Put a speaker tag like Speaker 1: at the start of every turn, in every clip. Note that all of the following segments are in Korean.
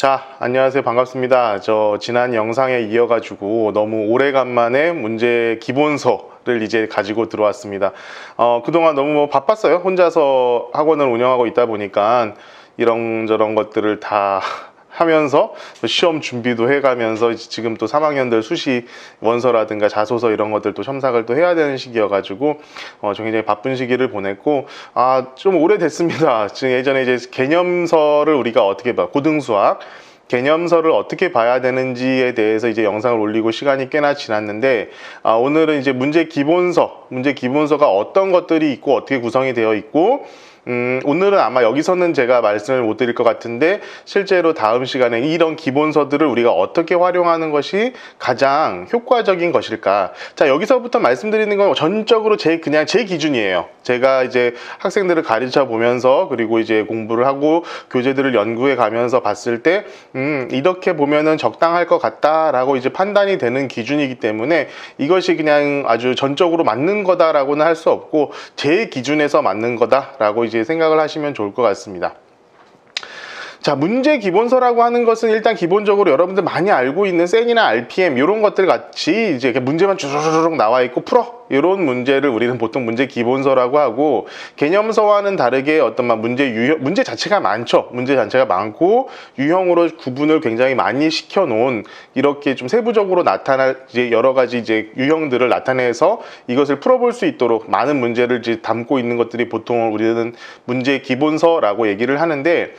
Speaker 1: 자, 안녕하세요. 반갑습니다. 저 지난 영상에 이어가지고 너무 오래간만에 문제 기본서를 이제 가지고 들어왔습니다. 그동안 너무 바빴어요. 혼자서 학원을 운영하고 있다 보니까 이런저런 것들을 다 하면서 시험 준비도 해가면서 지금 또 3학년들 수시 원서라든가 자소서 이런 것들 또 첨삭을 또 해야 되는 시기여가지고 좀 굉장히 바쁜 시기를 보냈고, 좀 오래됐습니다. 지금 예전에 이제 개념서를 우리가 어떻게 봐, 고등수학 개념서를 어떻게 봐야 되는지에 대해서 이제 영상을 올리고 시간이 꽤나 지났는데, 오늘은 이제 문제 기본서가 어떤 것들이 있고 어떻게 구성이 되어 있고, 오늘은 아마 여기서는 제가 말씀을 못 드릴 것 같은데, 실제로 다음 시간에 이런 기본서들을 우리가 어떻게 활용하는 것이 가장 효과적인 것일까. 자, 여기서부터 말씀드리는 건 전적으로 그냥 제 기준이에요. 제가 이제 학생들을 가르쳐 보면서, 그리고 이제 공부를 하고 교재들을 연구해 가면서 봤을 때 이렇게 보면은 적당할 것 같다라고 이제 판단이 되는 기준이기 때문에, 이것이 그냥 아주 전적으로 맞는 거다라고는 할 수 없고 제 기준에서 맞는 거다라고 이제 생각을 하시면 좋을 것 같습니다. 자, 문제 기본서라고 하는 것은 일단 기본적으로 여러분들 많이 알고 있는 센이나 RPM 이런 것들 같이 이제 문제만 주르륵 나와 있고 풀어, 이런 문제를 우리는 보통 문제 기본서라고 하고, 개념서와는 다르게 어떤 문제 자체가 많죠. 문제 자체가 많고 유형으로 구분을 굉장히 많이 시켜 놓은, 이렇게 좀 세부적으로 나타날 이제 여러 가지 이제 유형들을 나타내서 이것을 풀어볼 수 있도록 많은 문제를 이제 담고 있는 것들이 보통 우리는 문제 기본서라고 얘기를 하는데,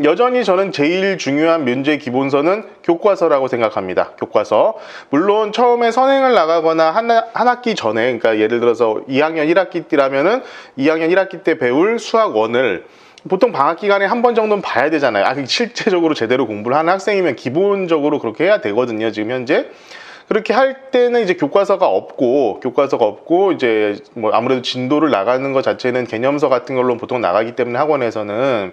Speaker 1: 여전히 저는 제일 중요한 문제 기본서는 교과서라고 생각합니다. 교과서. 물론 처음에 선행을 나가거나 한 학기 전에, 그러니까 예를 들어서 2학년 1학기 때라면은 2학년 1학기 때 배울 수학 1을 보통 방학 기간에 한 번 정도는 봐야 되잖아요. 실제적으로 제대로 공부를 하는 학생이면 기본적으로 그렇게 해야 되거든요, 지금 현재. 그렇게 할 때는 이제 교과서가 없고 이제 뭐 아무래도 진도를 나가는 것 자체는 개념서 같은 걸로 보통 나가기 때문에 학원에서는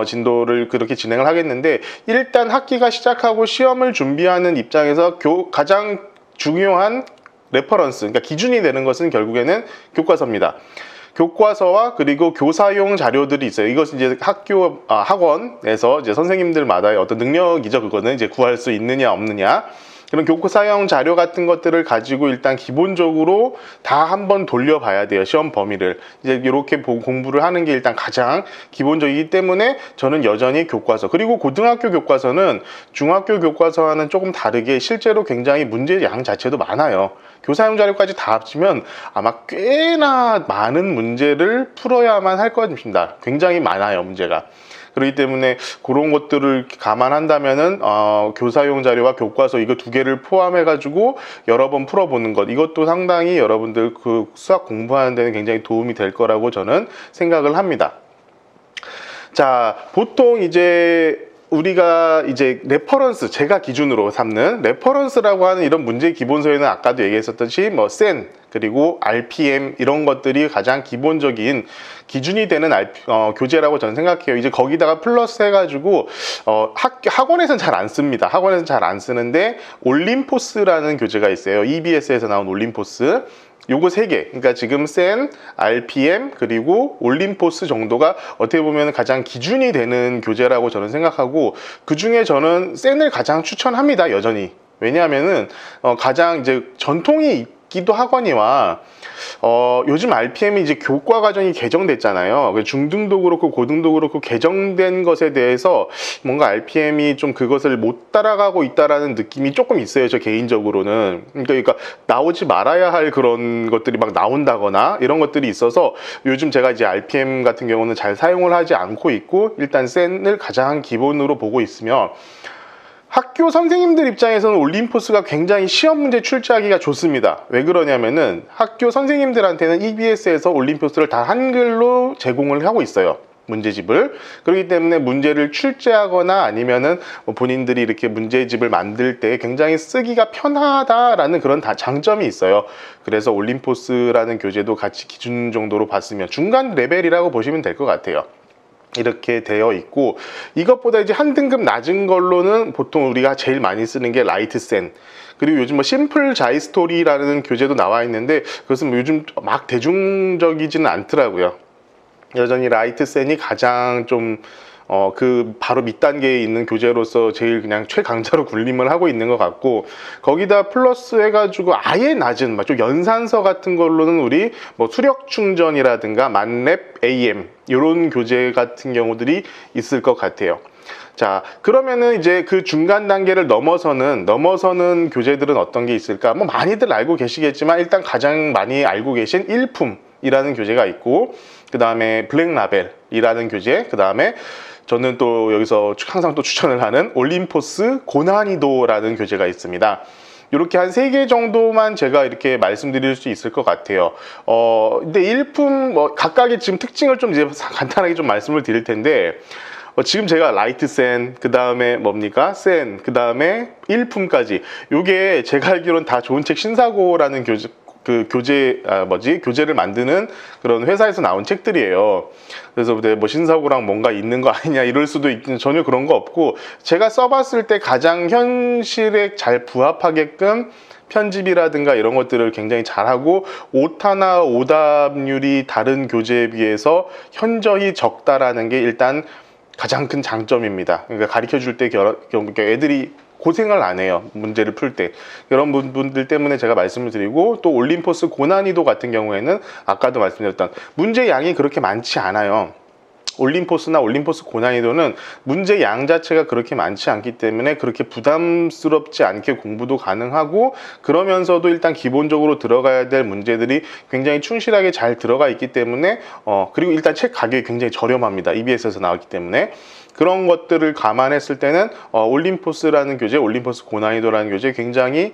Speaker 1: 진도를 그렇게 진행을 하겠는데, 일단 학기가 시작하고 시험을 준비하는 입장에서 가장 중요한 레퍼런스, 그러니까 기준이 되는 것은 결국에는 교과서입니다. 교과서와 그리고 교사용 자료들이 있어요. 이것은 이제 학원에서 이제 선생님들마다의 어떤 능력이죠. 그거는 이제 구할 수 있느냐 없느냐. 그런 교과서용 자료 같은 것들을 가지고 일단 기본적으로 다 한번 돌려봐야 돼요. 시험 범위를. 이제 이렇게 공부를 하는 게 일단 가장 기본적이기 때문에 저는 여전히 교과서, 그리고 고등학교 교과서는 중학교 교과서와는 조금 다르게 실제로 굉장히 문제 양 자체도 많아요. 교사용 자료까지 다 합치면 아마 꽤나 많은 문제를 풀어야만 할 것입니다. 굉장히 많아요, 문제가. 그렇기 때문에 그런 것들을 감안한다면은 교사용 자료와 교과서 이거 두 개를 포함해 가지고 여러 번 풀어보는 것, 이것도 상당히 여러분들 그 수학 공부하는 데는 굉장히 도움이 될 거라고 저는 생각을 합니다. 자, 보통 이제 우리가 이제 레퍼런스, 제가 기준으로 삼는 레퍼런스라고 하는 이런 문제 기본서에는 아까도 얘기했었듯이 센 그리고 RPM 이런 것들이 가장 기본적인 기준이 되는 교재라고 저는 생각해요. 이제 거기다가 플러스 해가지고 학원에서는 잘 안 씁니다. 학원에서는 잘 안 쓰는데 올림포스라는 교재가 있어요. EBS에서 나온 올림포스. 요거 3개, 그러니까 지금 센, RPM, 그리고 올림포스 정도가 어떻게 보면 가장 기준이 되는 교재라고 저는 생각하고, 그 중에 저는 센을 가장 추천합니다, 여전히. 왜냐하면은 가장 이제 전통이 있기도 하거니와 요즘 RPM이 이제 교과 과정이 개정됐잖아요. 중등도 그렇고 고등도 그렇고 개정된 것에 대해서 뭔가 RPM이 좀 그것을 못 따라가고 있다라는 느낌이 조금 있어요, 저 개인적으로는. 그러니까 나오지 말아야 할 그런 것들이 막 나온다거나 이런 것들이 있어서 요즘 제가 이제 RPM 같은 경우는 잘 사용을 하지 않고 있고, 일단 센을 가장 기본으로 보고 있으며, 학교 선생님들 입장에서는 올림포스가 굉장히 시험 문제 출제하기가 좋습니다. 왜 그러냐면은 학교 선생님들한테는 EBS에서 올림포스를 다 한글로 제공을 하고 있어요, 문제집을. 그렇기 때문에 문제를 출제하거나 아니면은 본인들이 이렇게 문제집을 만들 때 굉장히 쓰기가 편하다라는 그런 장점이 있어요. 그래서 올림포스라는 교재도 같이 기준 정도로 봤으면 중간 레벨이라고 보시면 될 것 같아요. 이렇게 되어 있고, 이것보다 이제 한 등급 낮은 걸로는 보통 우리가 제일 많이 쓰는 게 라이트센, 그리고 요즘 심플 자이스토리라는 교재도 나와 있는데, 그것은 요즘 막 대중적이지는 않더라고요. 여전히 라이트센이 가장 좀 그 바로 밑단계에 있는 교재로서 제일 그냥 최강자로 군림을 하고 있는 것 같고, 거기다 플러스 해가지고 아예 낮은 좀 연산서 같은 걸로는 우리 뭐 수력 충전이라든가 만렙 AM 이런 교재 같은 경우들이 있을 것 같아요. 자, 그러면은 이제 그 중간 단계를 넘어서는 교재들은 어떤 게 있을까? 뭐 많이들 알고 계시겠지만 일단 가장 많이 알고 계신 일품이라는 교재가 있고, 그 다음에 블랙라벨이라는 교재, 그 다음에 저는 또 여기서 항상 또 추천을 하는 올림포스 고난이도라는 교재가 있습니다. 이렇게 한 3개 정도만 제가 이렇게 말씀드릴 수 있을 것 같아요. 근데 일품 뭐 각각의 지금 특징을 좀 이제 간단하게 좀 말씀을 드릴 텐데, 지금 제가 라이트 센, 그 다음에 뭡니까? 센, 그 다음에 일품까지. 요게 제가 알기로는 다 좋은 책 신사고라는 교재를 만드는 그런 회사에서 나온 책들이에요. 그래서 뭐 신사고랑 뭔가 있는 거 아니냐 이럴 수도 있긴, 전혀 그런 거 없고, 제가 써봤을 때 가장 현실에 잘 부합하게끔 편집이라든가 이런 것들을 굉장히 잘하고, 오타나 오답률이 다른 교재에 비해서 현저히 적다라는 게 일단 가장 큰 장점입니다. 그러니까 가르쳐 줄 때 애들이 고생을 안 해요. 문제를 풀 때. 이런 분들 때문에 제가 말씀을 드리고, 또 올림포스 고난이도 같은 경우에는 아까도 말씀드렸던 문제 양이 그렇게 많지 않아요. 올림포스나 올림포스 고난이도는 문제 양 자체가 그렇게 많지 않기 때문에 그렇게 부담스럽지 않게 공부도 가능하고, 그러면서도 일단 기본적으로 들어가야 될 문제들이 굉장히 충실하게 잘 들어가 있기 때문에 그리고 일단 책 가격이 굉장히 저렴합니다. EBS에서 나왔기 때문에. 그런 것들을 감안했을 때는 올림포스라는 교재, 올림포스 고난이도라는 교재 굉장히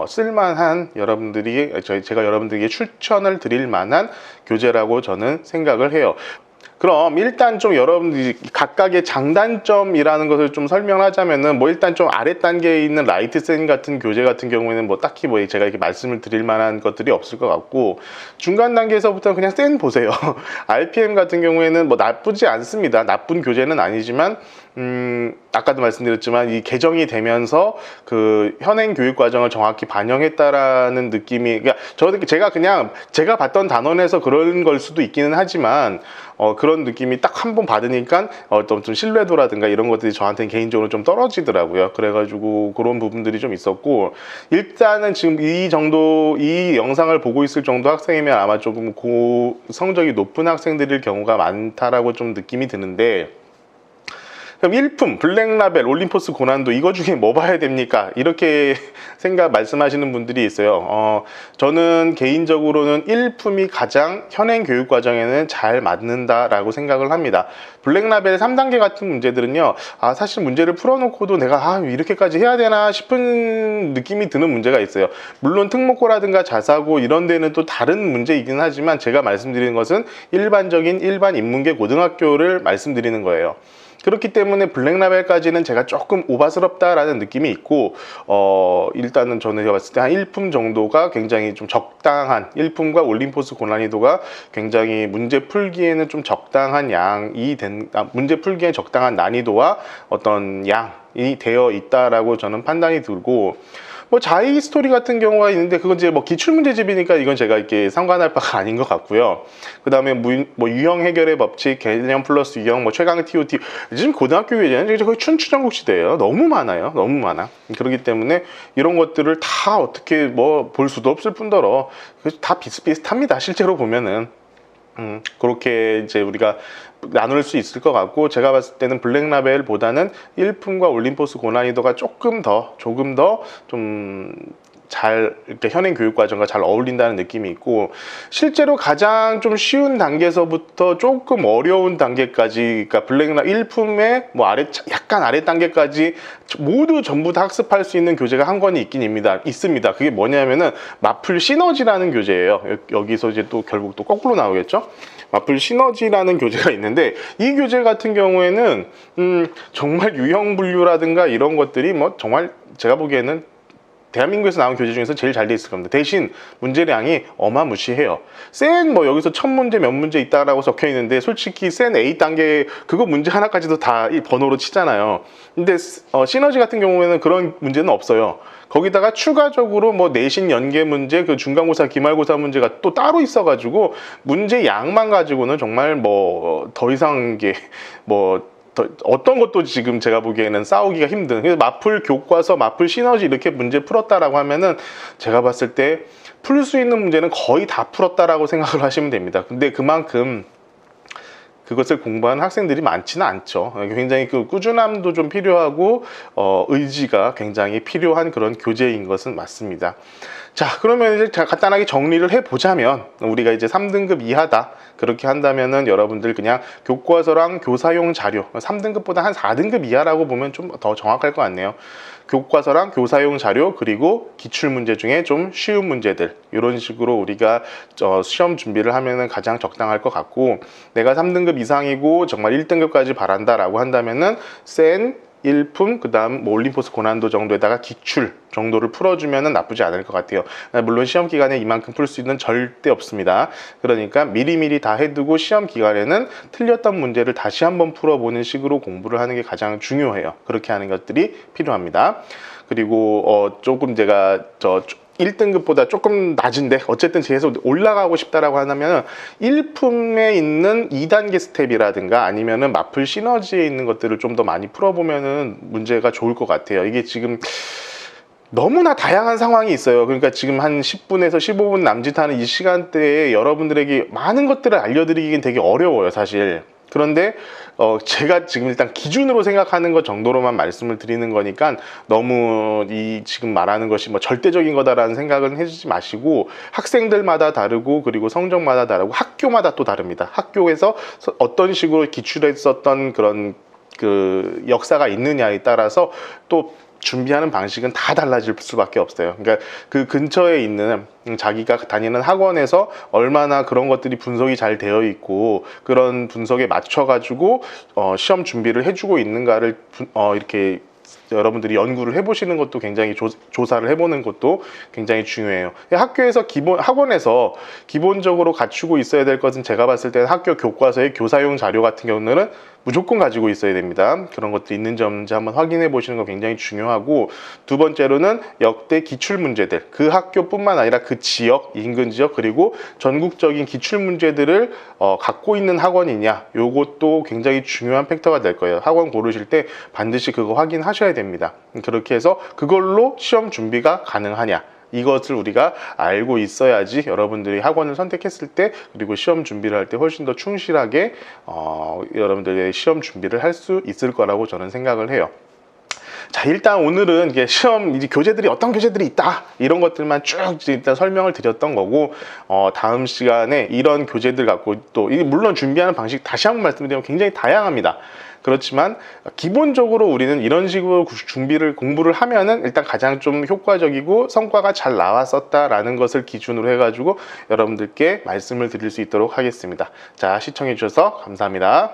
Speaker 1: 쓸만한, 제가 여러분들에게 추천을 드릴 만한 교재라고 저는 생각을 해요. 그럼 일단 좀 여러분들이 각각의 장단점이라는 것을 좀 설명하자면은, 뭐 일단 좀 아래 단계에 있는 라이트센 같은 교재 같은 경우에는 뭐 딱히 뭐 제가 이렇게 말씀을 드릴 만한 것들이 없을 것 같고, 중간 단계에서부터 그냥 센 보세요. RPM 같은 경우에는 뭐 나쁘지 않습니다. 나쁜 교재는 아니지만 아까도 말씀드렸지만 이 개정이 되면서 그 현행 교육 과정을 정확히 반영했다라는 느낌이, 그러니까 제가 봤던 단원에서 그런 걸 수도 있기는 하지만 그런 느낌이 딱 한 번 받으니까 어떤 좀 신뢰도라든가 이런 것들이 저한테는 개인적으로 좀 떨어지더라고요. 그래가지고 그런 부분들이 좀 있었고, 일단은 지금 이 영상을 보고 있을 정도 학생이면 아마 조금 성적이 높은 학생들일 경우가 많다라고 좀 느낌이 드는데, 그럼 일품, 블랙라벨, 올림포스 고난도 이거 중에 뭐 봐야 됩니까? 이렇게 말씀하시는 분들이 있어요. 저는 개인적으로는 일품이 가장 현행 교육 과정에는 잘 맞는다라고 생각을 합니다. 블랙라벨 3단계 같은 문제들은요, 사실 문제를 풀어놓고도 내가 이렇게까지 해야 되나 싶은 느낌이 드는 문제가 있어요. 물론 특목고라든가 자사고 이런 데는 또 다른 문제이긴 하지만, 제가 말씀드리는 것은 일반적인 일반 인문계 고등학교를 말씀드리는 거예요. 그렇기 때문에 블랙라벨까지는 제가 조금 오바스럽다라는 느낌이 있고, 일단은 저는 제가 봤을 때 한 1품 정도가 굉장히 좀 적당한, 1품과 올림포스 고난이도가 굉장히 문제 풀기에는 좀 적당한 문제 풀기에 적당한 난이도와 어떤 양이 되어 있다라고 저는 판단이 들고, 뭐 자이 스토리 같은 경우가 있는데 그건 이제 뭐 기출문제집이니까 이건 제가 이렇게 상관할 바가 아닌 것 같고요. 그 다음에 뭐 유형 해결의 법칙, 개념 플러스 유형, 뭐 최강 TOT, 지금 고등학교 교재는 거의 춘추전국 시대예요. 너무 많아요. 너무 많아. 그렇기 때문에 이런 것들을 다 어떻게 뭐 볼 수도 없을 뿐더러 다 비슷비슷합니다. 실제로 보면은. 그렇게 이제 우리가 나눌 수 있을 것 같고, 제가 봤을 때는 블랙라벨보다는 1품과 올림포스 고난이도가 조금 더 좀 잘 이렇게 현행 교육 과정과 잘 어울린다는 느낌이 있고, 실제로 가장 좀 쉬운 단계에서부터 조금 어려운 단계까지, 그러니까 블랙라벨 1품의 뭐 약간 아래 단계까지 모두 전부 다 학습할 수 있는 교재가 한 권이 있습니다. 그게 뭐냐면은 마플 시너지라는 교재예요. 여기서 이제 또 결국 또 거꾸로 나오겠죠. 마플 시너지라는 교재가 있는데, 이 교재 같은 경우에는 정말 유형 분류라든가 이런 것들이 뭐 정말 제가 보기에는 대한민국에서 나온 교재 중에서 제일 잘 돼 있을 겁니다. 대신 문제량이 어마무시해요. 센 뭐 여기서 1000문제 몇 문제 있다라고 적혀 있는데, 솔직히 센 A 단계 그거 문제 하나까지도 다 이 번호로 치잖아요. 근데 시너지 같은 경우에는 그런 문제는 없어요. 거기다가 추가적으로 뭐 내신 연계 문제, 그 중간고사, 기말고사 문제가 또 따로 있어가지고 문제 양만 가지고는 정말 뭐 더 이상 게 뭐 어떤 것도 지금 제가 보기에는 싸우기가 힘든, 그래서 마플 교과서, 마플 시너지 이렇게 문제 풀었다라고 하면은 제가 봤을 때 풀 수 있는 문제는 거의 다 풀었다라고 생각을 하시면 됩니다. 근데 그만큼 그것을 공부하는 학생들이 많지는 않죠. 굉장히 그 꾸준함도 좀 필요하고 의지가 굉장히 필요한 그런 교재인 것은 맞습니다. 자, 그러면 이제 간단하게 정리를 해보자면, 우리가 이제 3등급 이하다 그렇게 한다면은 여러분들 그냥 교과서랑 교사용 자료, 3등급보다 한 4등급 이하라고 보면 좀 더 정확할 것 같네요. 교과서랑 교사용 자료, 그리고 기출문제 중에 좀 쉬운 문제들, 이런 식으로 우리가 시험 준비를 하면은 가장 적당할 것 같고, 내가 3등급 이상이고 정말 1등급까지 바란다라고 한다면은 센, 일품, 그 다음 뭐 올림포스 고난도 정도에다가 기출 정도를 풀어주면 나쁘지 않을 것 같아요. 물론 시험 기간에 이만큼 풀 수 있는 절대 없습니다. 그러니까 미리미리 다 해두고 시험 기간에는 틀렸던 문제를 다시 한번 풀어보는 식으로 공부를 하는 게 가장 중요해요. 그렇게 하는 것들이 필요합니다. 그리고 조금 제가 1등급보다 조금 낮은데 어쨌든 계속 올라가고 싶다라고 하면 1품에 있는 2단계 스텝이라든가 아니면은 마플 시너지에 있는 것들을 좀 더 많이 풀어보면은 문제가 좋을 것 같아요. 이게 지금 너무나 다양한 상황이 있어요. 그러니까 지금 한 10분에서 15분 남짓하는 이 시간대에 여러분들에게 많은 것들을 알려드리긴 되게 어려워요, 사실. 그런데 제가 지금 일단 기준으로 생각하는 것 정도로만 말씀을 드리는 거니까 너무 이 지금 말하는 것이 뭐 절대적인 거다라는 생각은 해주지 마시고, 학생들마다 다르고 그리고 성적마다 다르고 학교마다 또 다릅니다. 학교에서 어떤 식으로 기출했었던 그런 그 역사가 있느냐에 따라서 또 준비하는 방식은 다 달라질 수밖에 없어요. 그러니까 그 근처에 있는 자기가 다니는 학원에서 얼마나 그런 것들이 분석이 잘 되어 있고 그런 분석에 맞춰 가지고 시험 준비를 해주고 있는가를 이렇게 여러분들이 연구를 해보시는 것도 굉장히 조사를 해보는 것도 굉장히 중요해요. 학교에서 학원에서 기본적으로 갖추고 있어야 될 것은 제가 봤을 때는 학교 교과서의 교사용 자료 같은 경우는 무조건 가지고 있어야 됩니다. 그런 것들이 있는지 없는지 한번 확인해 보시는 거 굉장히 중요하고, 두 번째로는 역대 기출 문제들, 그 학교뿐만 아니라 그 지역, 인근 지역, 그리고 전국적인 기출 문제들을 갖고 있는 학원이냐, 요것도 굉장히 중요한 팩터가 될 거예요. 학원 고르실 때 반드시 그거 확인하셔야 됩니다. 그렇게 해서 그걸로 시험 준비가 가능하냐, 이것을 우리가 알고 있어야지 여러분들이 학원을 선택했을 때 그리고 시험 준비를 할 때 훨씬 더 충실하게 여러분들의 시험 준비를 할 수 있을 거라고 저는 생각을 해요. 자, 일단 오늘은 이게 시험 이제 교재들이 어떤 교재들이 있다 이런 것들만 쭉 일단 설명을 드렸던 거고, 다음 시간에 이런 교재들 갖고 또 이게 물론 준비하는 방식 다시 한번 말씀드리면 굉장히 다양합니다. 그렇지만 기본적으로 우리는 이런 식으로 공부를 하면은 일단 가장 좀 효과적이고 성과가 잘 나왔었다라는 것을 기준으로 해가지고 여러분들께 말씀을 드릴 수 있도록 하겠습니다. 자, 시청해 주셔서 감사합니다.